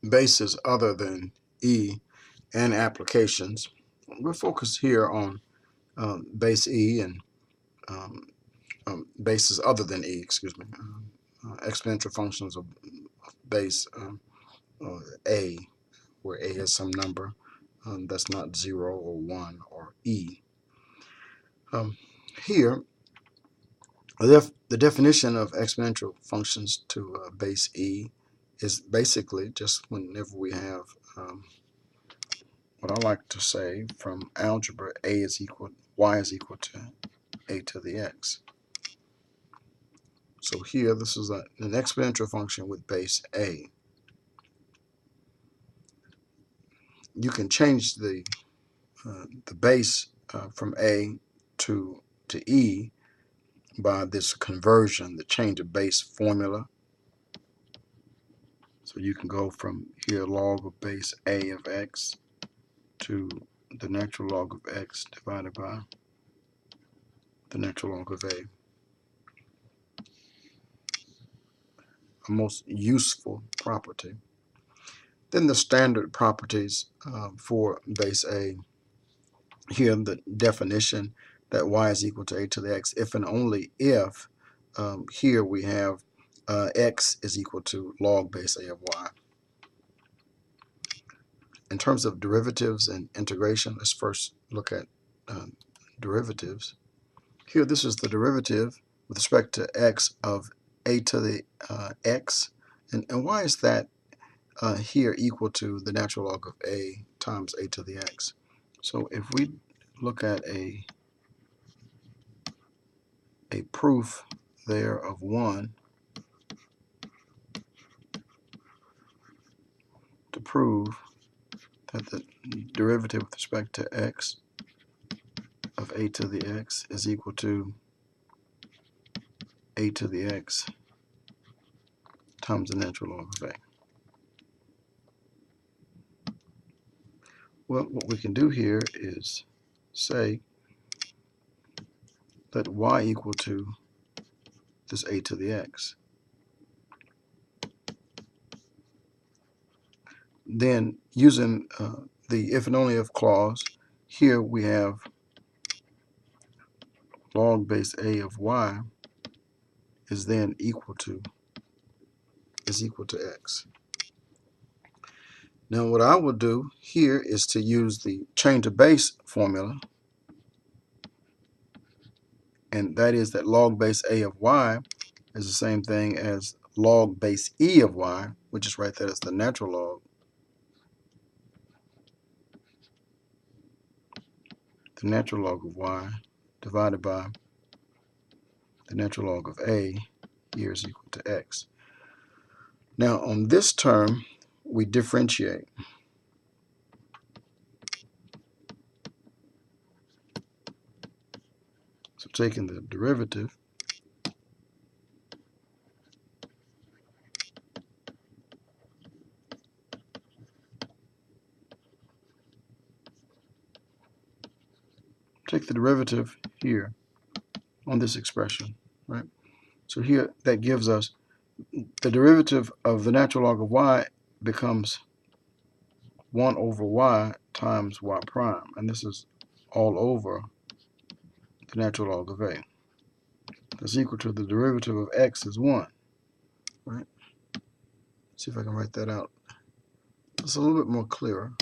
bases other than E and applications. We'll focus here on base E and bases other than E, excuse me, exponential functions of base A, where A is some number that's not 0 or 1 or E. Here, the definition of exponential functions to base E is basically just whenever we have what I like to say from algebra, y is equal to a to the x. So here, this is an exponential function with base A. You can change the base from A to E by this conversion, the change of base formula. So you can go from here log of base A of x to the natural log of x divided by the natural log of A. A most useful property. Then the standard properties for base A. Here the definition that y is equal to a to the x if and only if here we have x is equal to log base A of y. In terms of derivatives and integration, let's first look at derivatives. Here, this is the derivative with respect to x of a to the x. And why is that here equal to the natural log of a times a to the x? So if we look at a proof there of 1 to prove that the derivative with respect to x of a to the x is equal to a to the x times the natural log of a. Well, what we can do here is say that y equal to this a to the x. Then using the if and only if clause, here we have log base a of y is then equal to x. Now what I will do here is to use the change of base formula, and that is that log base a of y is the same thing as log base e of y, which is right there as the natural log. The natural log of y divided by the natural log of a here is equal to x. Now on this term we differentiate. So taking the derivative, take the derivative here on this expression, right? So here that gives us the derivative of the natural log of y becomes 1 over y times y prime, and this is all over the natural log of a. That's equal to the derivative of x is 1, right? Let's see if I can write that out. It's a little bit more clearer.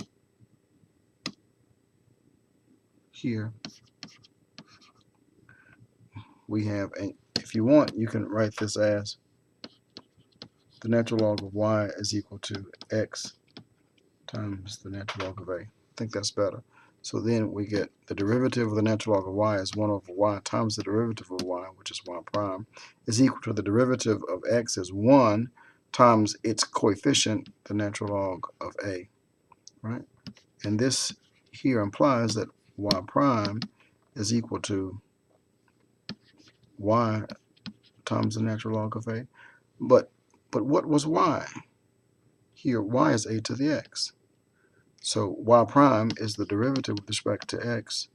Here we have, if you want, you can write this as the natural log of y is equal to x times the natural log of a. I think that's better. So then we get the derivative of the natural log of y is 1 over y times the derivative of y, which is y prime, is equal to the derivative of x is 1 times its coefficient, the natural log of a, right? And this here implies that y prime is equal to y times the natural log of a. But what was y? Here, y is a to the x. So y prime is the derivative with respect to x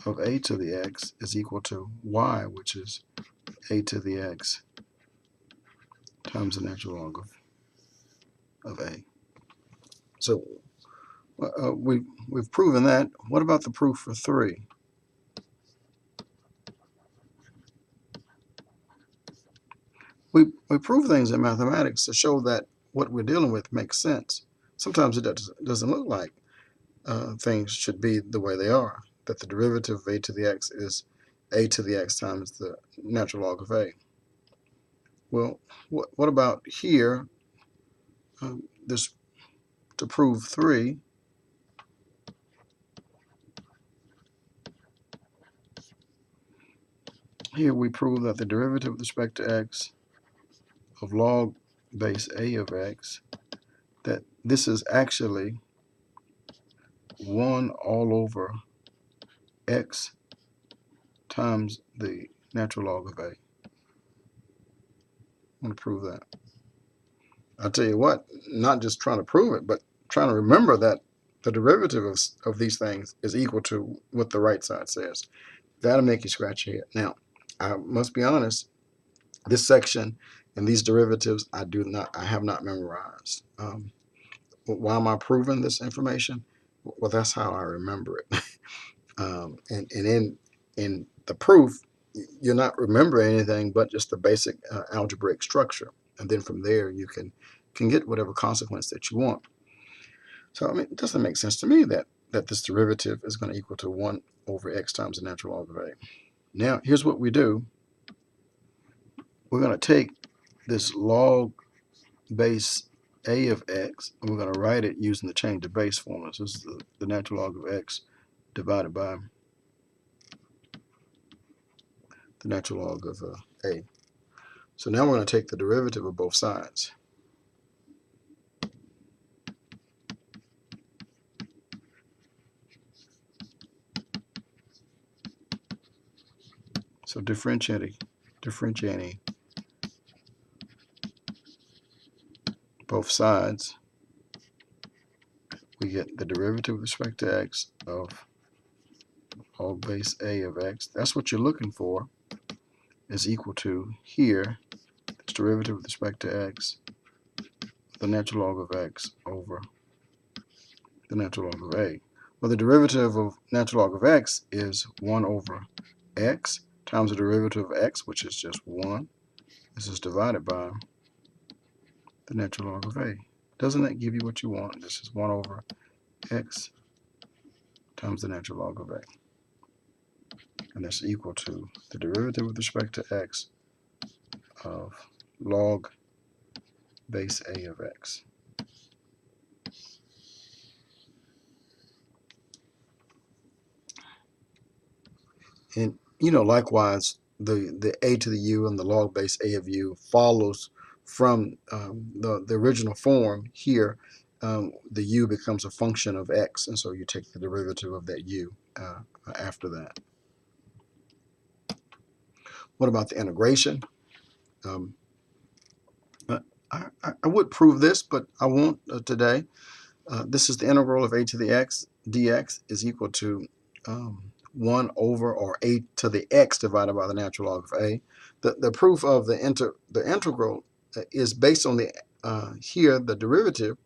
of a to the x is equal to y, which is a to the x times the natural log of A. So we've proven that. What about the proof for 3? We prove things in mathematics to show that what we're dealing with makes sense. Sometimes it doesn't look like things should be the way they are, that the derivative of a to the x is a to the x times the natural log of a. Well, what about here? This to prove 3. Here we prove that the derivative with respect to x of log base a of x, that this is actually 1 all over x times the natural log of a. I want to prove that. I'll tell you what, not just trying to prove it, but trying to remember that the derivative of these things is equal to what the right side says. That'll make you scratch your head. Now, I must be honest, this section and these derivatives I have not memorized. Why am I proving this information? Well, that's how I remember it. And in the proof, you're not remembering anything but just the basic algebraic structure, and then from there you can get whatever consequence that you want. So I mean, it doesn't make sense to me that this derivative is going to equal to 1 over x times the natural log of a. Now here's what we do. We're going to take this log base a of x, and we're going to write it using the change of base formula. So this is the natural log of x divided by the natural log of a. So now we're going to take the derivative of both sides. So differentiating both sides, we get the derivative with respect to x of log base a of x. That's what you're looking for, is equal to here, this derivative with respect to x, the natural log of x over the natural log of a. Well, the derivative of natural log of x is 1 over x times the derivative of x, which is just 1. This is divided by the natural log of a. Doesn't that give you what you want? This is 1 over x times the natural log of a. And that's equal to the derivative with respect to x of log base a of x. And likewise, the a to the u and the log base a of u follows from the original form here. The u becomes a function of x, and so you take the derivative of that u after that. What about the integration? I would prove this, but I won't today. This is the integral of a to the x dx is equal to 1 over, or a to the x divided by the natural log of a. The proof of the integral is based on the here the derivative,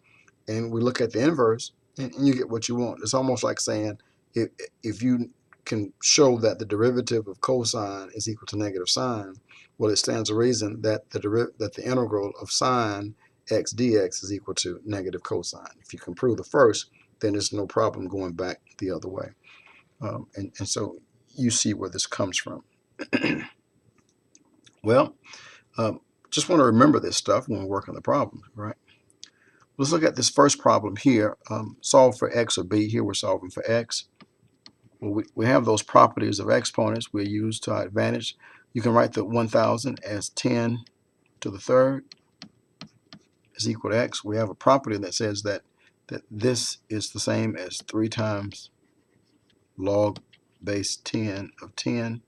and we look at the inverse, and you get what you want. It's almost like saying if you can show that the derivative of cosine is equal to negative sine, well, it stands to reason that the integral of sine x dx is equal to negative cosine. If you can prove the first, then there's no problem going back the other way. And so you see where this comes from. Well, just want to remember this stuff when we're working the problem, right? Let's look at this first problem here. Solve for x or b. Here we're solving for x. Well, we have those properties of exponents we use to our advantage. You can write the 1,000 as 10 to the third is equal to x. We have a property that says that this is the same as 3 times log base 10 of 10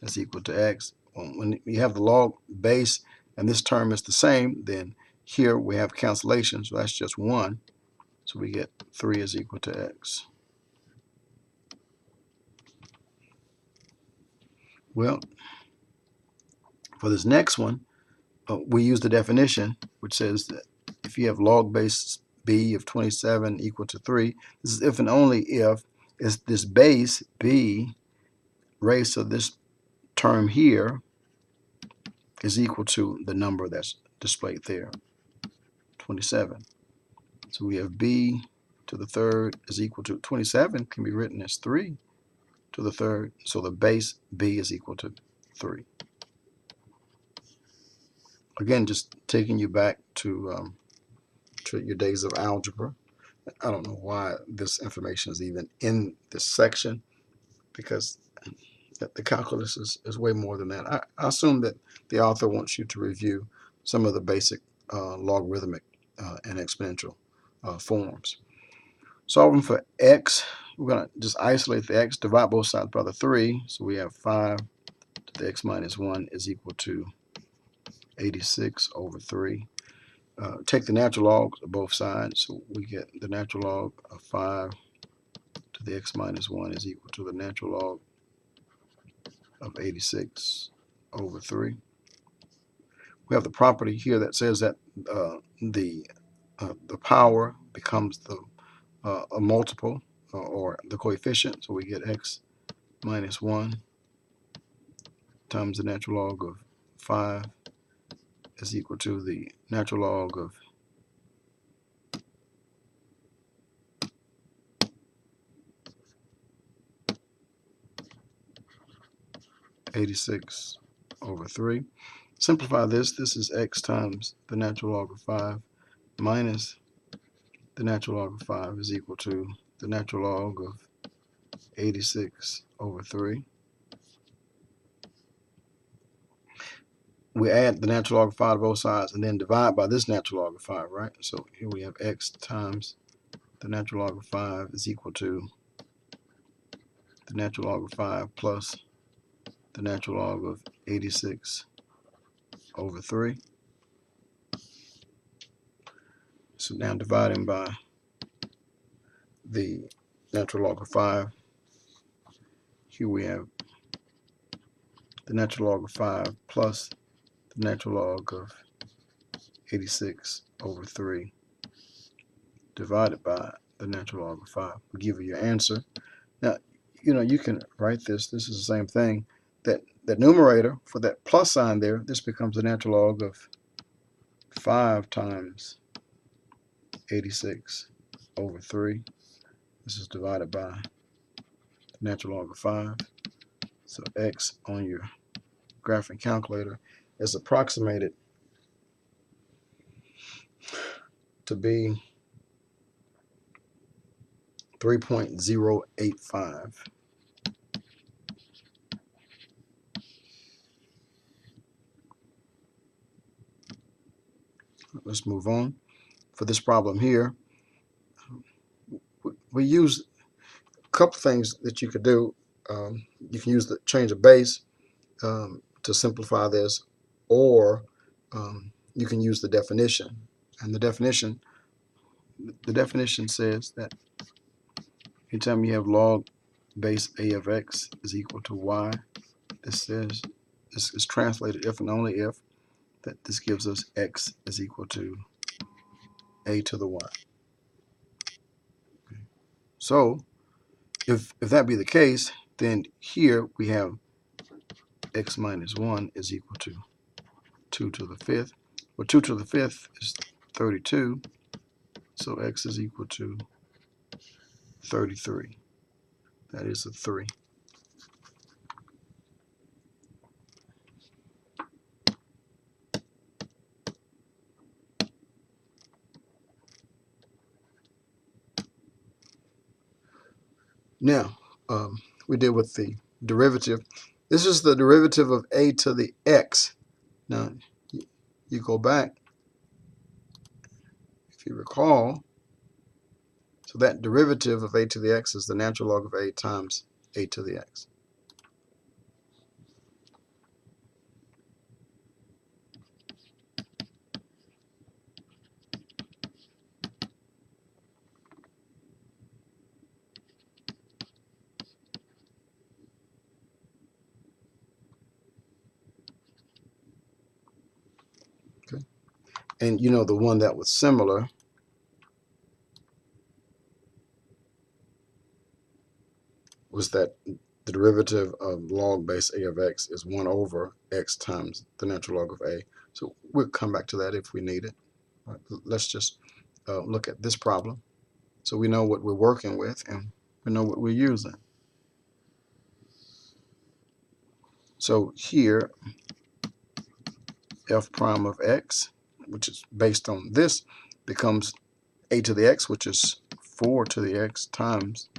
is equal to x. When you have the log base and this term is the same, then here we have cancellation, so that's just 1. So we get 3 is equal to x. Well, for this next one, we use the definition, which says that if you have log base b of 27 equal to 3, this is if and only if is this base b raised to this term here is equal to the number that's displayed there, 27. So we have b to the third is equal to 27 can be written as 3 to the third. So the base b is equal to 3. Again, just taking you back to your days of algebra. I don't know why this information is even in this section, because the calculus is way more than that. I assume that the author wants you to review some of the basic logarithmic and exponential forms. Solving for x, we're going to just isolate the x, divide both sides by the 3. So we have 5 to the x minus 1 is equal to 86 over 3. Take the natural log of both sides, so we get the natural log of 5 to the x minus 1 is equal to the natural log of 86 over 3. We have the property here that says that the power becomes a multiple or the coefficient, so we get x minus 1 times the natural log of 5 is equal to the natural log of 86 over 3. Simplify this. This is x times the natural log of 5 minus the natural log of 5 is equal to the natural log of 86 over 3. We add the natural log of 5 to both sides and then divide by this natural log of 5, right? So here we have x times the natural log of 5 is equal to the natural log of 5 plus the natural log of 86 over 3. So now dividing by the natural log of 5, here we have the natural log of 5 plus the natural log of 86 over 3 divided by the natural log of 5 will give you your answer. Now, you can write this. This is the same thing. That numerator for that plus sign there, this becomes the natural log of 5 times 86 over 3. This is divided by the natural log of 5. So x on your graphing calculator is approximated to be 3.085. Let's move on. For this problem here, we use a couple things that you could do. You can use the change of base to simplify this, or you can use the definition. And the definition says that anytime you have log base a of x is equal to y, this is translated if and only if that this gives us x is equal to a to the y. So if that be the case, then here we have x minus 1 is equal to 2 to the 5th. Well, 2 to the 5th is 32, so x is equal to 33. That is a 3. Now, we did with the derivative. This is the derivative of a to the x. Now, you go back, if you recall, so that derivative of a to the x is the natural log of a times a to the x. Okay. And you know, the one that was similar was that the derivative of log base a of x is 1 over x times the natural log of a. So we'll come back to that if we need it. Let's just look at this problem. So we know what we're working with and we know what we're using. So here, f prime of x, which is based on this, becomes a to the x, which is 4 to the x times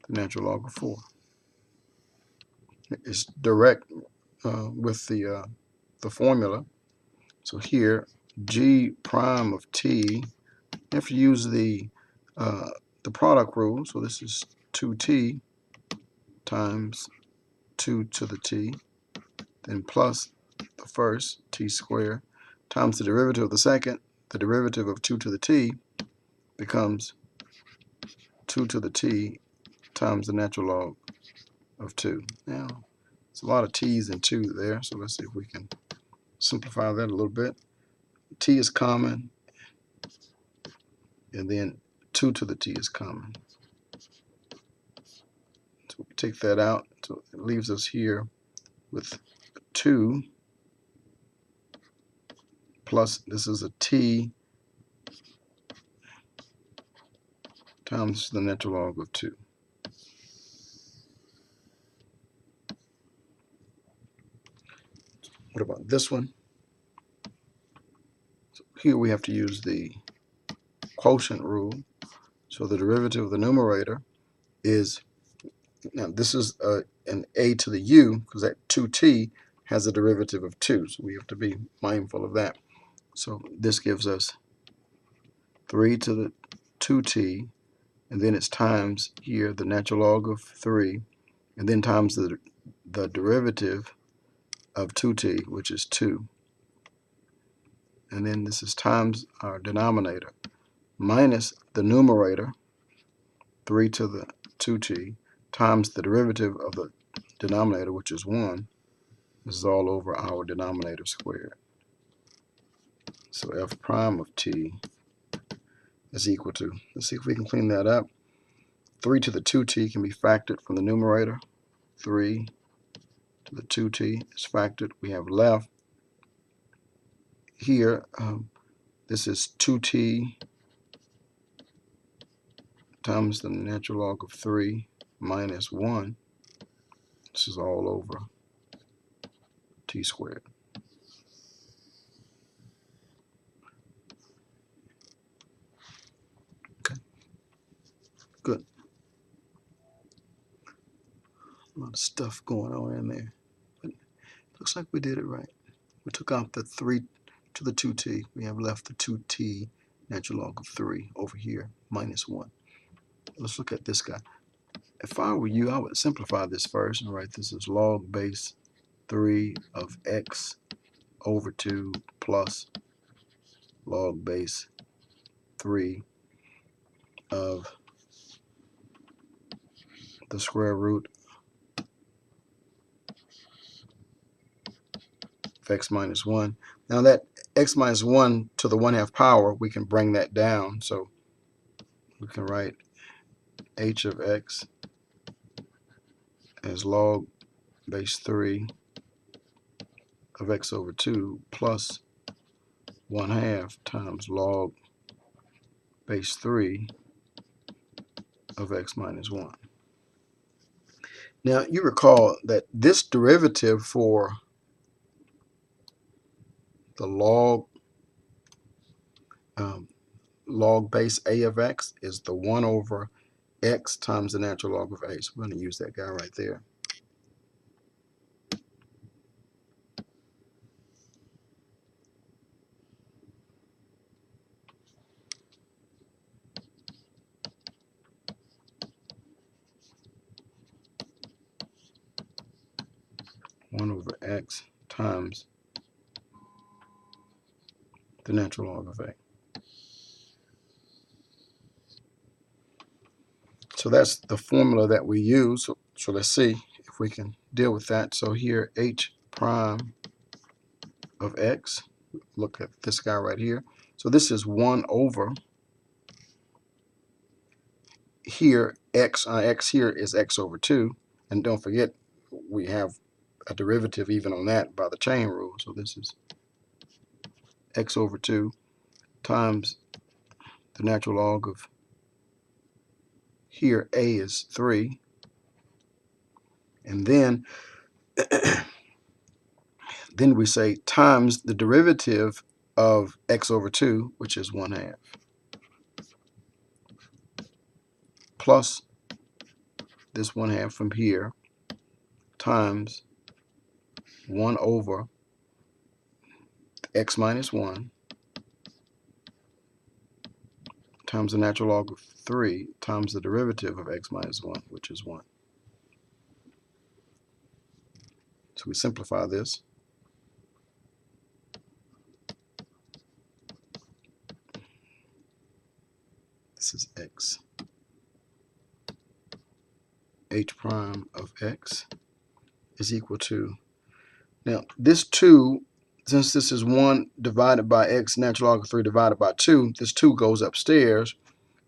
the natural log of 4. It's direct with the formula. So here, g prime of t, you have to use the product rule. So this is 2t times 2 to the t, then plus the first, t squared, times the derivative of the second. The derivative of 2 to the t becomes 2 to the t times the natural log of 2. Now, it's a lot of t's and 2 there, so let's see if we can simplify that a little bit. T is common, and then 2 to the t is common. So we take that out, so it leaves us here with 2 plus, this is a t times the natural log of 2. What about this one? So here we have to use the quotient rule. So the derivative of the numerator is, now this is an a to the u, because that 2t has a derivative of 2, so we have to be mindful of that. So this gives us 3 to the 2t, and then it's times here the natural log of 3, and then times the derivative of 2t, which is 2. And then this is times our denominator, minus the numerator, 3 to the 2t, times the derivative of the denominator, which is 1. This is all over our denominator squared. So f prime of t is equal to, let's see if we can clean that up. 3 to the 2t can be factored from the numerator. 3 to the 2t is factored. We have left here, this is 2t times the natural log of 3 minus 1. This is all over t squared. Okay, good. A lot of stuff going on in there, but looks like we did it right. We took out the 3 to the 2t. We have left the 2t natural log of 3 over here, minus 1. Let's look at this guy. If I were you, I would simplify this first and write this as log base 3 of x over 2 plus log base 3 of the square root of x minus 1. Now that x minus 1 to the 1/2 power, we can bring that down. So we can write h of x as log base 3 of x over 2 plus 1/2 times log base 3 of x minus 1. Now you recall that this derivative for the log base a of x is the 1 over x times the natural log of a. So we're going to use that guy right there. One over x times the natural log of a. So that's the formula that we use. So let's see if we can deal with that. So here, h prime of x, look at this guy right here. So this is 1 over here, x here is x over 2. And don't forget, we have a derivative even on that by the chain rule. So this is x over 2 times the natural log of here, a is 3. And then, then we say times the derivative of x over 2, which is 1/2, plus this 1/2 from here times 1 over x minus 1 times the natural log of 3 times the derivative of x minus 1, which is 1. So we simplify this. This is x. H prime of x is equal to, now this 2, since this is 1 divided by x natural log of 3 divided by 2, this 2 goes upstairs,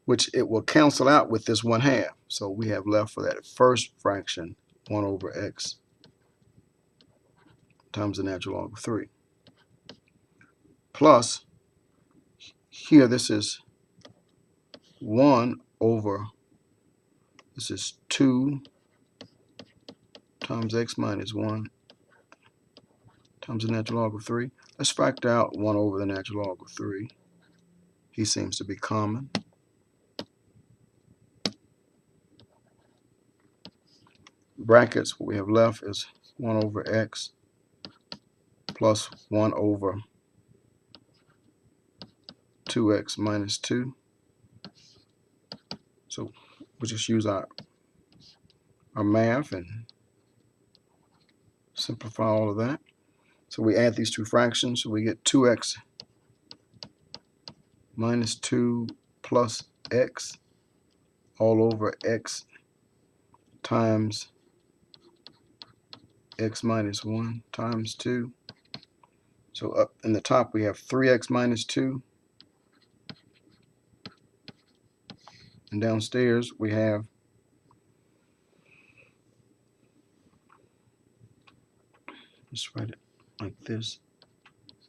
which it will cancel out with this 1/2. So we have left for that first fraction 1 over x times the natural log of 3. Plus, here this is 1 over, this is 2 times x minus 1 times the natural log of 3. Let's factor out 1 over the natural log of 3. He seems to be common. Brackets, what we have left is 1 over x plus 1 over 2x minus 2. So we'll just use our math and simplify all of that. So we add these two fractions, so we get 2x minus 2 plus x all over x times x minus 1 times 2. So up in the top we have 3x minus 2. And downstairs we have just write it like this,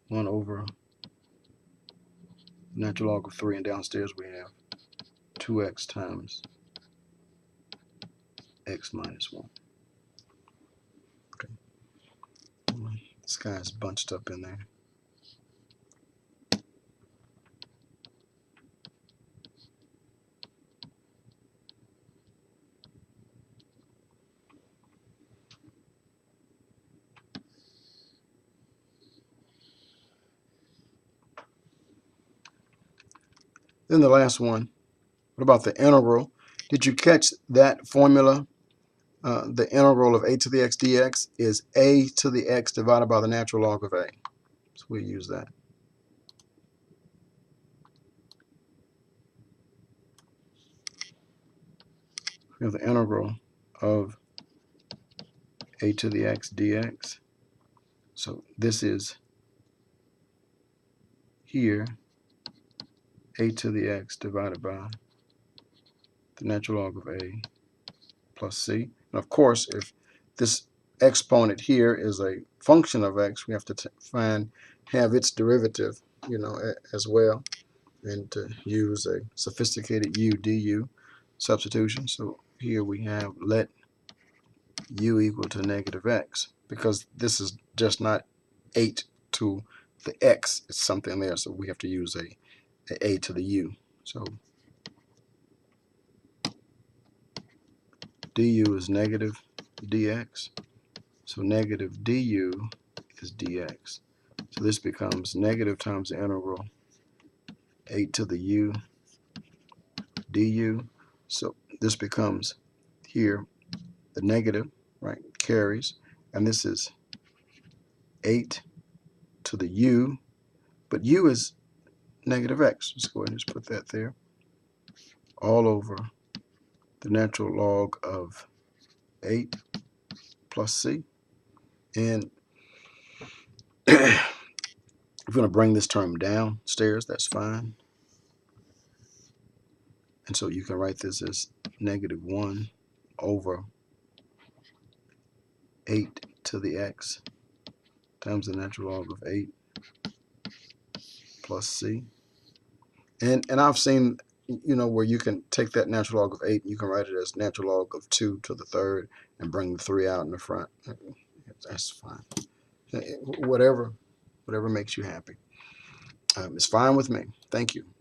1 over natural log of 3, and downstairs we have 2x times x minus 1. Okay. This guy's bunched up in there. Then the last one, what about the integral? Did you catch that formula? The integral of a to the x dx is a to the x divided by the natural log of a. So we use that. We have the integral of a to the x dx. So this is here a to the x divided by the natural log of a plus c. And of course, if this exponent here is a function of x, we have to have its derivative, as well, and to use a sophisticated u du substitution. So here we have let u equal to negative x, because this is just not 8 to the x, it's something there, so we have to use a to the u. So du is negative dx, so negative du is dx. So this becomes negative times the integral 8 to the u du. So this becomes here the negative, right, carries, and this is 8 to the u, but u is negative x. Let's go ahead and just put that there, all over the natural log of 8 plus c. And If you want to bring this term downstairs, that's fine. And so you can write this as -1 over 8 to the x times the natural log of 8 plus c. And I've seen, where you can take that natural log of 8, you can write it as natural log of 2 to the third and bring the 3 out in the front. That's fine. Whatever makes you happy. It's fine with me. Thank you.